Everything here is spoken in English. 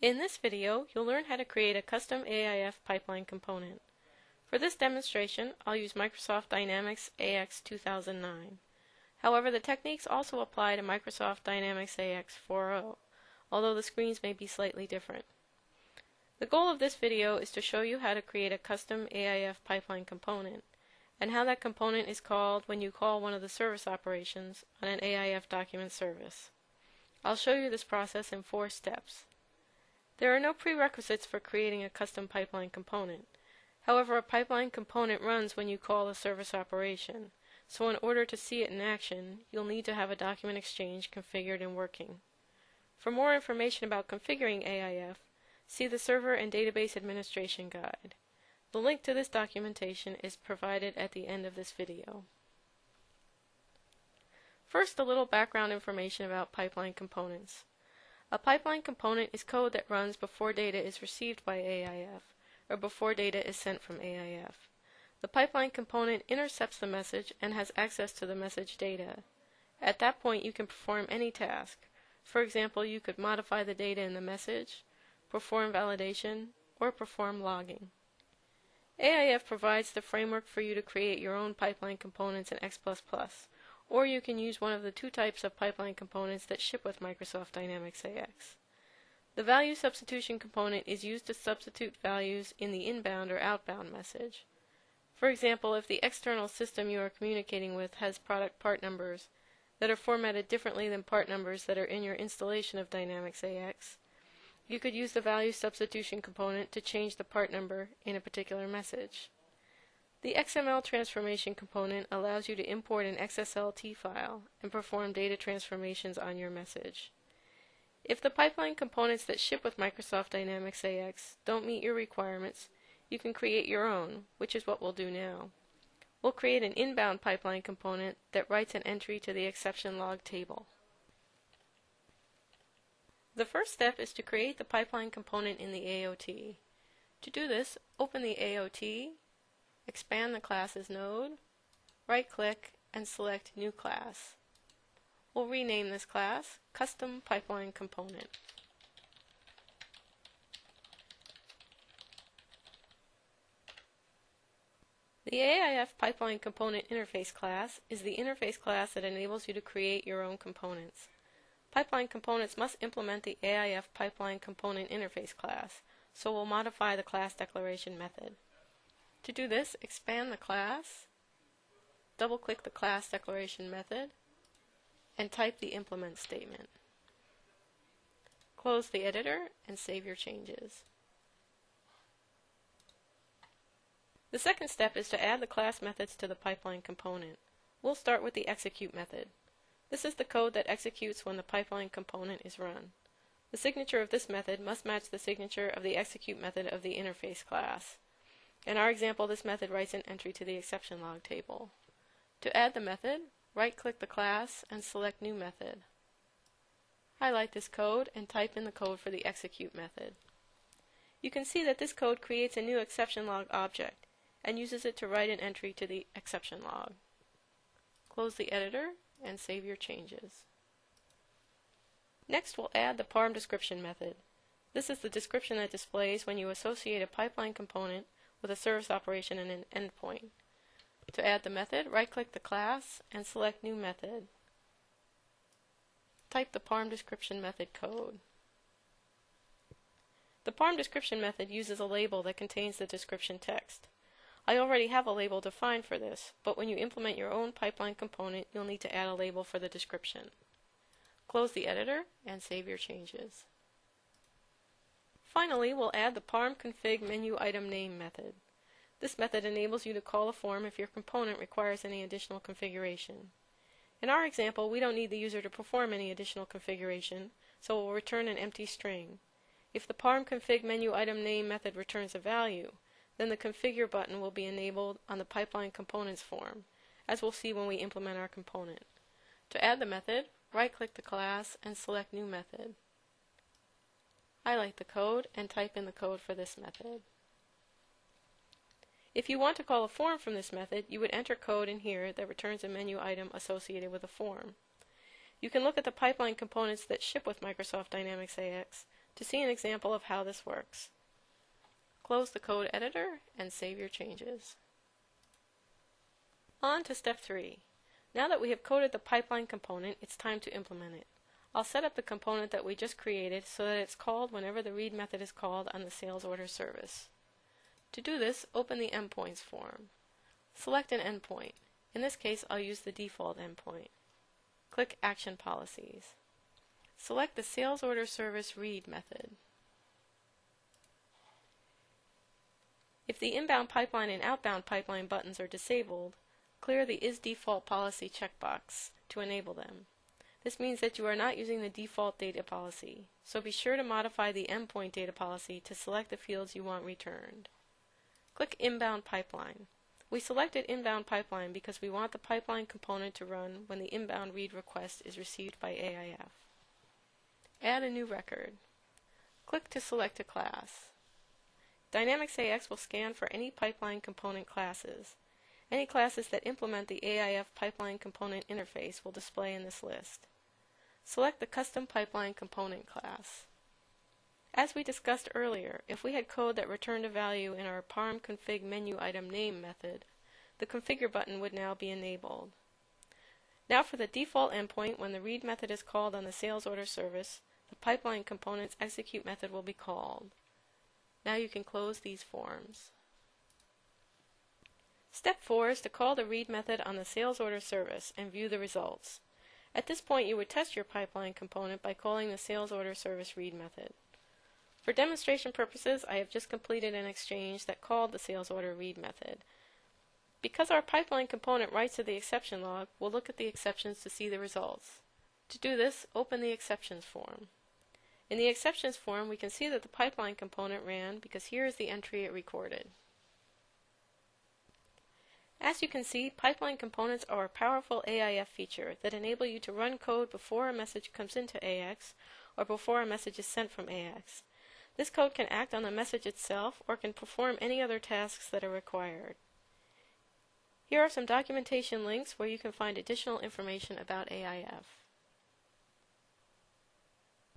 In this video, you'll learn how to create a custom AIF pipeline component. For this demonstration, I'll use Microsoft Dynamics AX 2009. However, the techniques also apply to Microsoft Dynamics AX 4.0, although the screens may be slightly different. The goal of this video is to show you how to create a custom AIF pipeline component, and how that component is called when you call one of the service operations on an AIF document service. I'll show you this process in 4 steps. There are no prerequisites for creating a custom pipeline component. However, a pipeline component runs when you call a service operation, so in order to see it in action, you'll need to have a document exchange configured and working. For more information about configuring AIF, see the Server and Database Administration Guide. The link to this documentation is provided at the end of this video. First, a little background information about pipeline components. A pipeline component is code that runs before data is received by AIF, or before data is sent from AIF. The pipeline component intercepts the message and has access to the message data. At that point, you can perform any task. For example, you could modify the data in the message, perform validation, or perform logging. AIF provides the framework for you to create your own pipeline components in X++, or you can use one of the 2 types of pipeline components that ship with Microsoft Dynamics AX. The value substitution component is used to substitute values in the inbound or outbound message. For example, if the external system you are communicating with has product part numbers that are formatted differently than part numbers that are in your installation of Dynamics AX, you could use the value substitution component to change the part number in a particular message. The XML transformation component allows you to import an XSLT file and perform data transformations on your message. If the pipeline components that ship with Microsoft Dynamics AX don't meet your requirements, you can create your own, which is what we'll do now. We'll create an inbound pipeline component that writes an entry to the exception log table. The first step is to create the pipeline component in the AOT. To do this, open the AOT, expand the Classes node, right-click, and select New Class. We'll rename this class Custom Pipeline Component. The AIF Pipeline Component Interface class is the interface class that enables you to create your own components. Pipeline components must implement the AIF Pipeline Component Interface class, so we'll modify the class declaration method. To do this, expand the class, double-click the class declaration method, and type the implement statement. Close the editor and save your changes. The second step is to add the class methods to the pipeline component. We'll start with the execute method. This is the code that executes when the pipeline component is run. The signature of this method must match the signature of the execute method of the interface class. In our example, this method writes an entry to the exception log table. To add the method, right-click the class and select New Method. Highlight this code and type in the code for the execute method. You can see that this code creates a new exception log object and uses it to write an entry to the exception log. Close the editor and save your changes. Next, we'll add the parm description method. This is the description that displays when you associate a pipeline component with a service operation and an endpoint. To add the method, right-click the class and select New Method. Type the parm description method code. The parm description method uses a label that contains the description text. I already have a label defined for this, but when you implement your own pipeline component, you'll need to add a label for the description. Close the editor and save your changes. Finally, we'll add the parm config menu item name method. This method enables you to call a form if your component requires any additional configuration. In our example, we don't need the user to perform any additional configuration, so we'll return an empty string. If the parm config menu item name method returns a value, then the configure button will be enabled on the pipeline components form, as we'll see when we implement our component. To add the method, right-click the class and select New Method. Highlight the code and type in the code for this method. If you want to call a form from this method, you would enter code in here that returns a menu item associated with a form. You can look at the pipeline components that ship with Microsoft Dynamics AX To see an example of how this works, close the code editor and save your changes. On to step 3. Now that we have coded the pipeline component, it's time to implement it. I'll set up the component that we just created so that it's called whenever the read method is called on the sales order service. To do this, open the endpoints form. Select an endpoint. In this case, I'll use the default endpoint. Click Action Policies. Select the sales order service read method. If the inbound pipeline and outbound pipeline buttons are disabled, clear the Is Default Policy checkbox to enable them. This means that you are not using the default data policy, so be sure to modify the endpoint data policy to select the fields you want returned. Click Inbound Pipeline. We selected Inbound Pipeline because we want the pipeline component to run when the inbound read request is received by AIF. Add a new record. Click to select a class. Dynamics AX will scan for any pipeline component classes. Any classes that implement the AIF pipeline component interface will display in this list. Select the Custom Pipeline Component class. As we discussed earlier, if we had code that returned a value in our parm config menu item name method, the configure button would now be enabled. Now for the default endpoint, when the read method is called on the sales order service, the pipeline component's execute method will be called. Now you can close these forms. Step 4 is to call the read method on the sales order service and view the results. At this point, you would test your pipeline component by calling the sales order service read method. For demonstration purposes, I have just completed an exchange that called the sales order read method. Because our pipeline component writes to the exception log, we'll look at the exceptions to see the results. To do this, open the exceptions form. In the exceptions form, we can see that the pipeline component ran because here is the entry it recorded. As you can see, pipeline components are a powerful AIF feature that enable you to run code before a message comes into AX or before a message is sent from AX. This code can act on the message itself or can perform any other tasks that are required. Here are some documentation links where you can find additional information about AIF.